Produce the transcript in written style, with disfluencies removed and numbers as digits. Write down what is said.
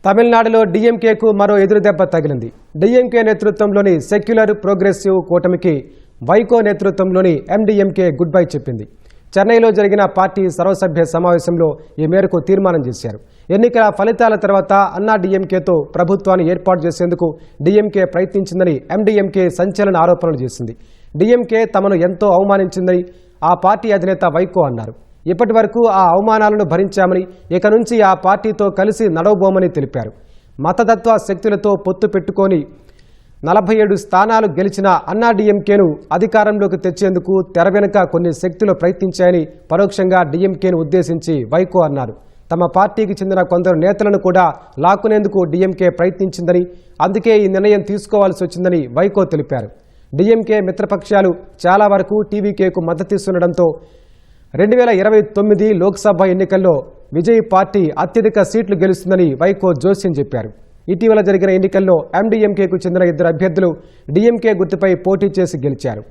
తమిళనాడులో డీఎంకేకు మరో ఎదురుదెబ్బ తగిలింది. డీఎంకే నేతృత్వంలోని సెక్యులర్ ప్రోగ్రెసివ్ కూటమికి వైకో నేతృత్వంలోని ఎండీఎంకే గుడ్ బై చెప్పింది. చెన్నైలో జరిగిన పార్టీ సర్వసభ్య సమావేశంలో ఈ మేరకు తీర్మానం చేశారు. ఎన్నికల ఫలితాల తర్వాత అన్నా డీఎంకేతో ప్రభుత్వాన్ని ఏర్పాటు చేసేందుకు డీఎంకే ప్రయత్నించిందని ఎండీఎంకే సంచలన ఆరోపణలు చేసింది. డీఎంకే తమను ఎంతో అవమానించిందని ఆ పార్టీ అధినేత వైకో అన్నారు. ఇప్పటి వరకు ఆ అవమానాలను భరించామని, ఇక నుంచి ఆ పార్టీతో కలిసి నడవబోమని తెలిపారు. మతతత్వ శక్తులతో పొత్తు పెట్టుకొని 47 స్థానాలు గెలిచిన అన్నా డీఎంకేను అధికారంలోకి తెచ్చేందుకు తెర వెనుక కొన్ని శక్తులు ప్రయత్నించాయని పరోక్షంగా డీఎంకేను ఉద్దేశించి వైకో అన్నారు. తమ పార్టీకి చెందిన కొందరు నేతలను కూడా లాక్కునేందుకు డీఎంకే ప్రయత్నించిందని, అందుకే ఈ నిర్ణయం తీసుకోవాల్సి వచ్చిందని వైకో తెలిపారు. డీఎంకే మిత్రపక్షాలు చాలా వరకు టీవీకేకు మద్దతిస్తుండటంతో 2029 లోక్సభ ఎన్నికల్లో విజయ్ పార్టీ అత్యధిక సీట్లు గెలుస్తుందని వైకో జోస్యం చెప్పారు. ఇటీవల జరిగిన ఎన్నికల్లో ఎండీఎంకేకు చెందిన 2 అభ్యర్థులు డీఎంకే గుర్తుపై పోటీ చేసి గెలిచారు.